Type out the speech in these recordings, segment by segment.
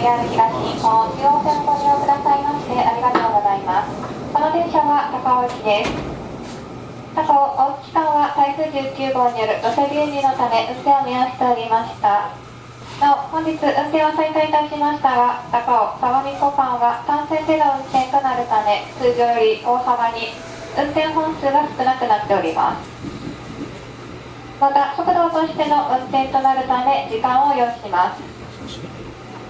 JR 東日本中央線をご利用くださいましてありがとうございます。この電車は高尾駅です。他方、大津間は台風19号による土石流のため運転を見合わせておりました。なお、本日運転を再開いたしましたが、高尾相模湖間は単線での運転となるため、通常より大幅に運転本数が少なくなっております。また、速度を落としての運転となるため時間を要します。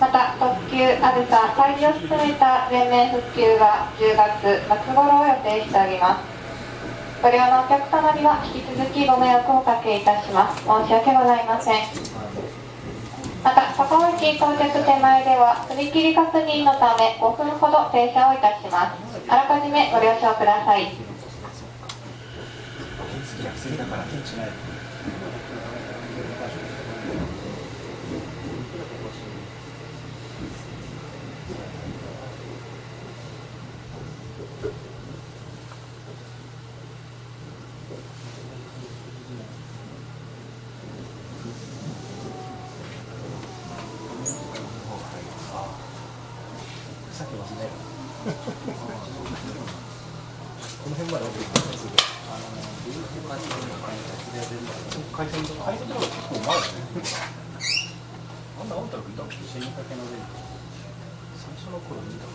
また、特急あずさ開業を含めた全面復旧は10月末頃を予定しております。ご利用のお客様には引き続きご迷惑をおかけいたします。申し訳ございません。また、高尾駅到着手前では踏切確認のため5分ほど停車をいたします。あらかじめご了承ください。この辺まで奥行ってますぐ。海鮮とか結構うまいよね。あんなあんたら食いたくて死にかけので最初の頃見たか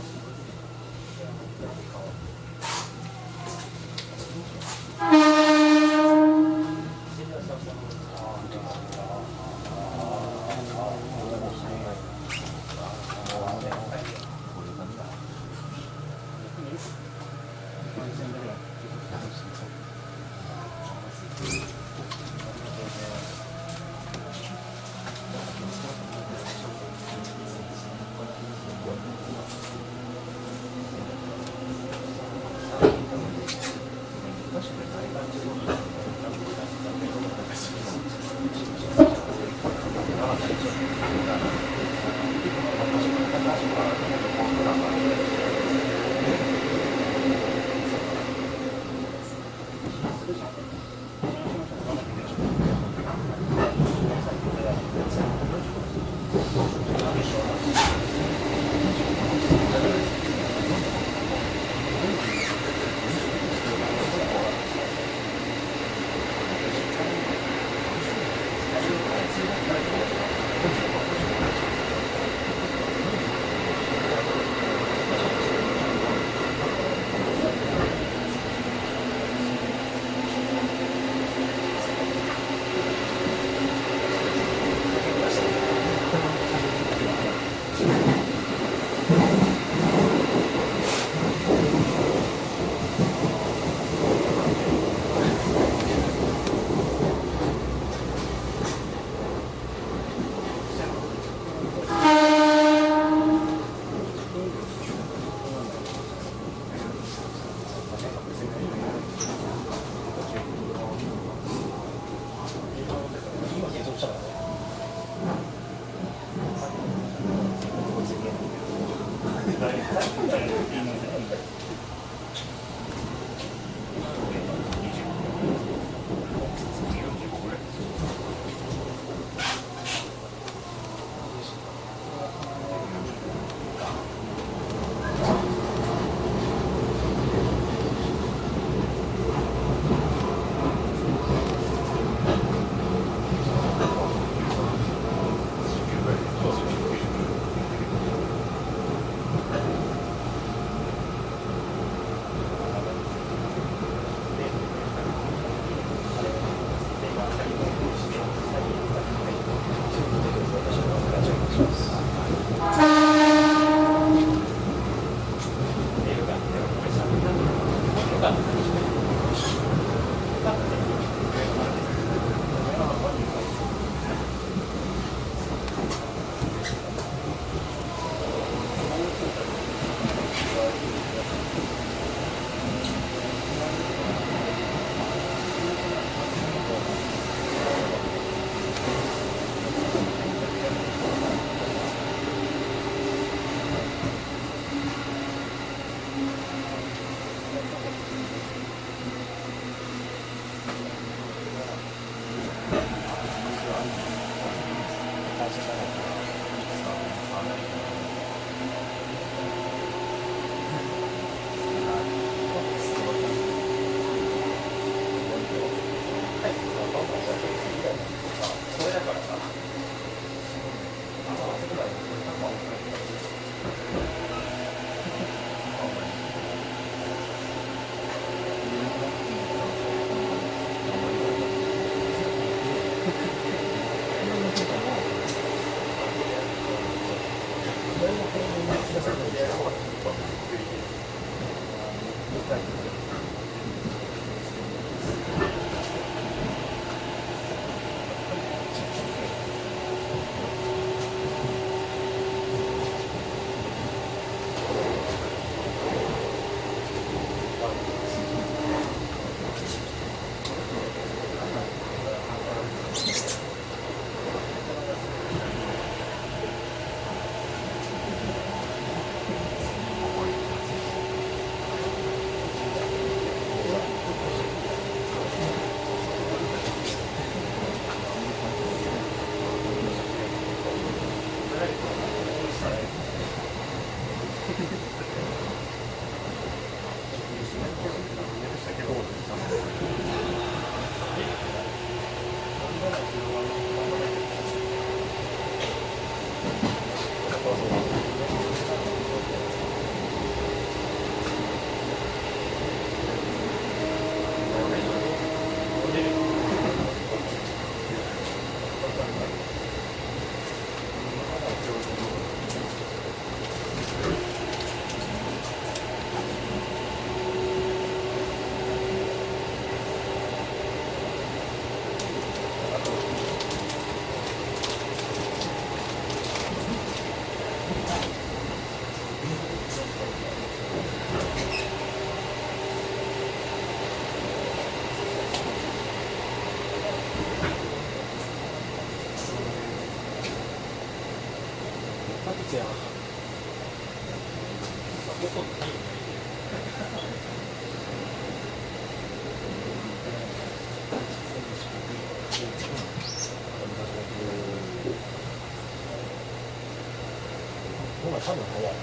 多分早い。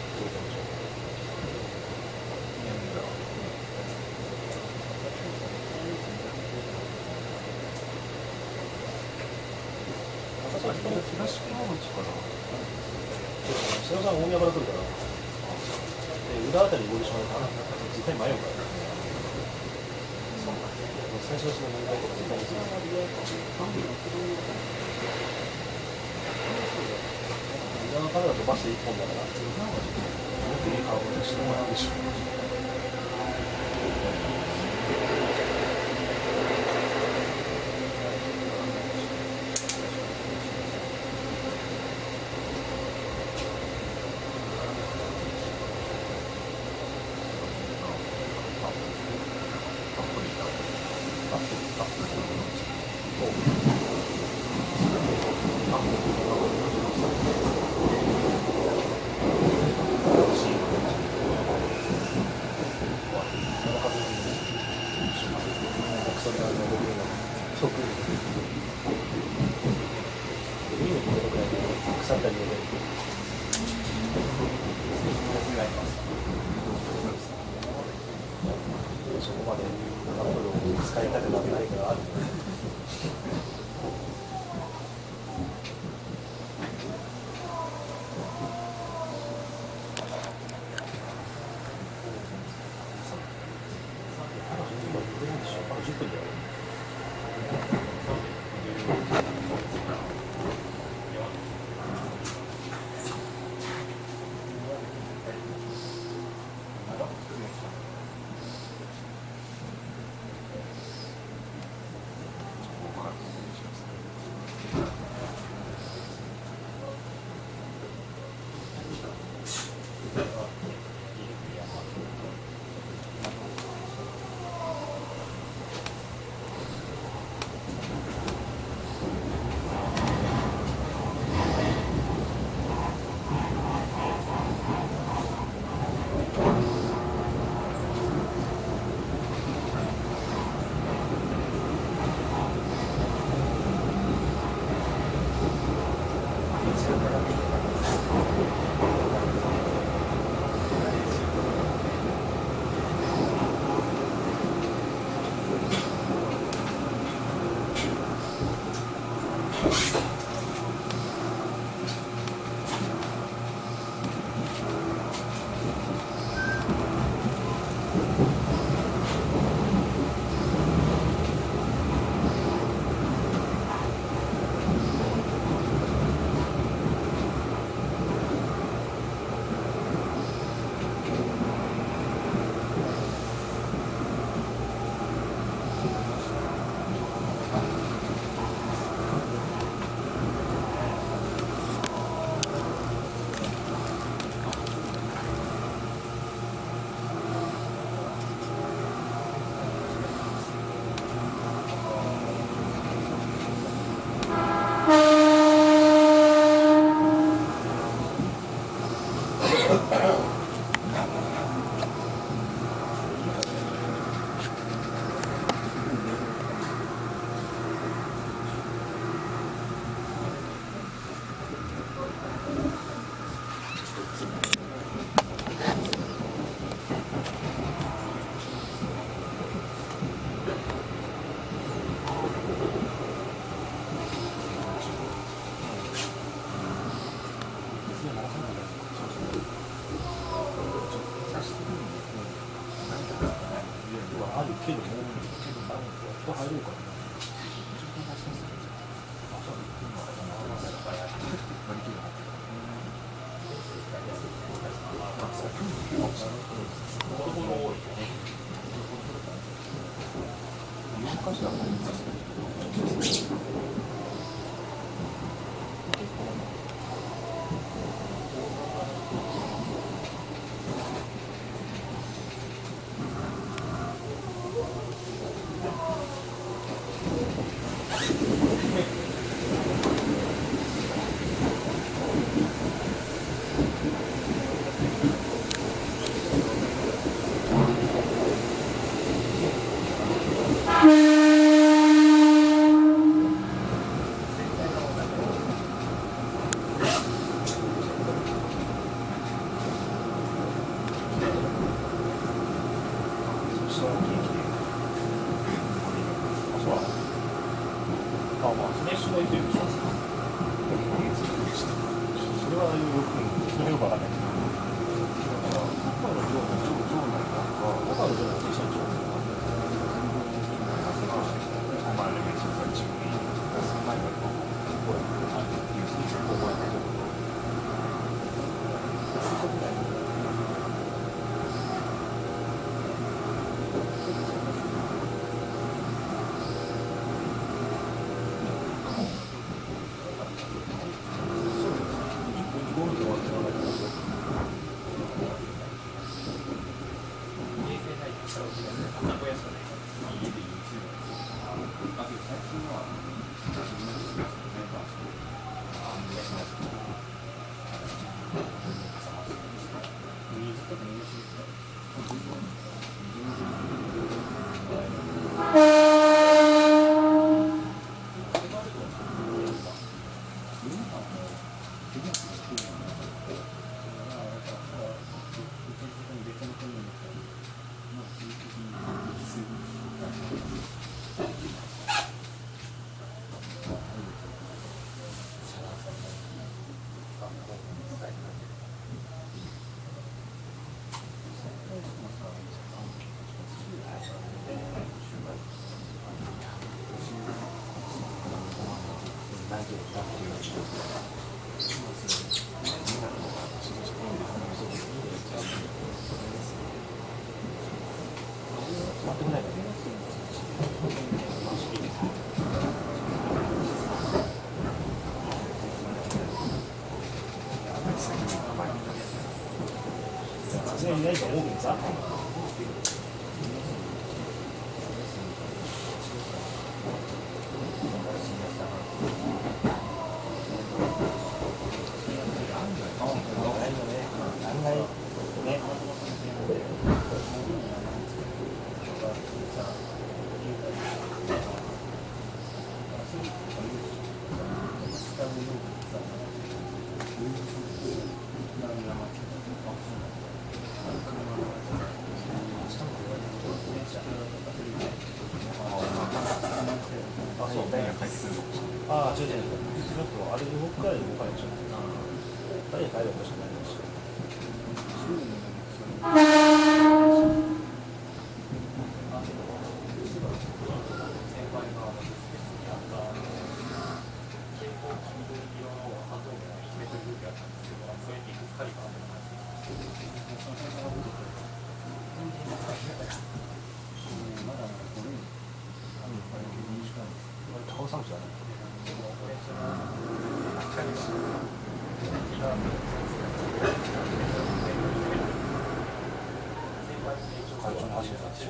東川口から瀬野さん大宮から来るからで裏あたり合流しまうから絶対迷うから最初のその問題とか絶対にする裏のカメラ飛ばして1本だからもっといい顔をしてもらうでしょう。そこまでカップルを使いたくならないからある。10分だよ。人入れるかな。難しいな。さすがにいないと思うけどさ。ああ、違う違う。ちょっとあれ動くから動かないでしょ。誰に帰るかしらないし。高山地だね。会長の走りだって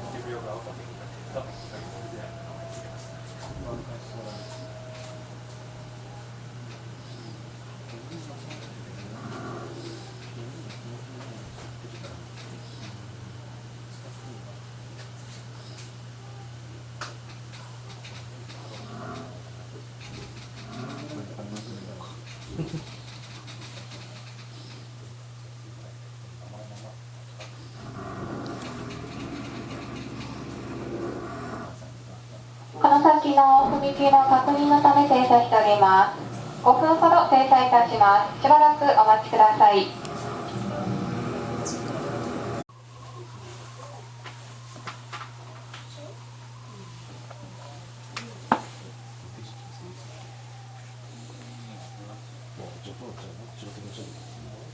この先の踏切の確認のため停車しております。5分ほど停車いたします。しばらくお待ちください。こ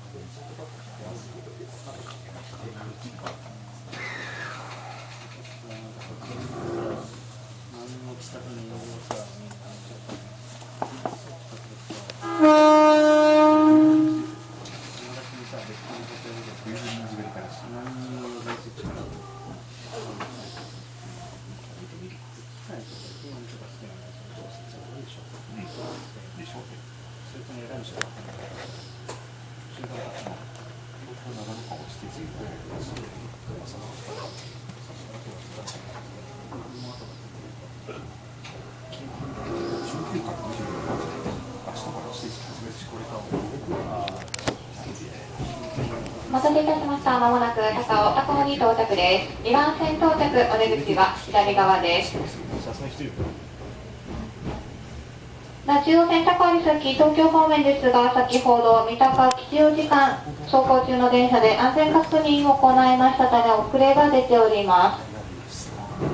お待たせいたしました。まもなく高尾に到着です。2番線到着、お出口は左側です。中央線高尾に先、東京方面ですが、先ほど三鷹吉祥時間走行中の電車で安全確認を行いましたため遅れが出ております。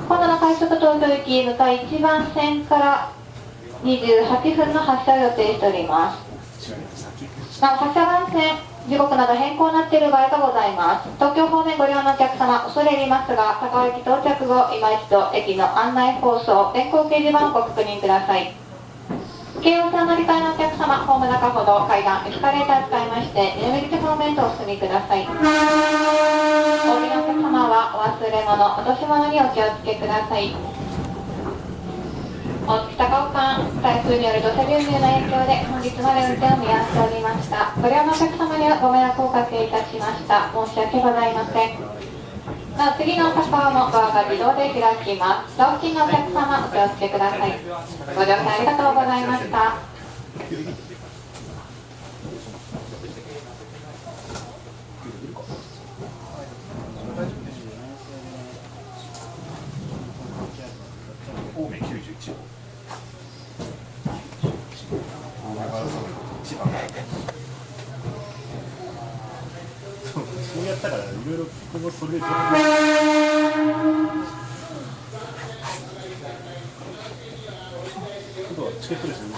今度の快速東京行き向かい1番線から28分の発車を予定しております。なお発車番線時刻など変更になっている場合がございます。東京方面ご利用のお客様、恐れ入りますが、高尾駅到着後、今一度駅の案内放送、電光掲示板をご確認ください。京王線乗り換えのお客様、ホーム中ほど階段、エスカレーターを使いまして、南口方面とお進みください。お降りのお客様はお忘れ物、落とし物にお気をつけください。大月高尾間、台風による土砂流入の影響で本日まで運転を見合わせておりました。ご利用のお客様にはご迷惑をおかけいたしました。申し訳ございません。なお次の高尾のドアが自動で開きます。ドア付近のお客様、お気をつけください。ご乗車ありがとうございました。神戸91号。そうやったからいろいろ今後それで今度はチケットですよね。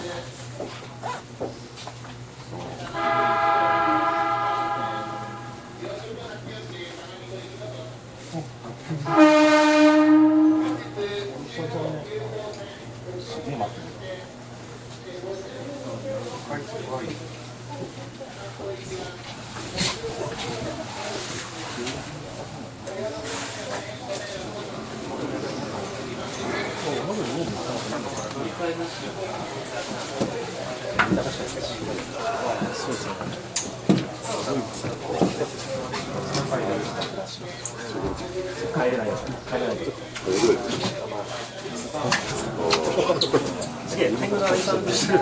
すげえ待ってる。そうですね。帰れないです。帰れないです。すげえ、タイムが空いたんですけど、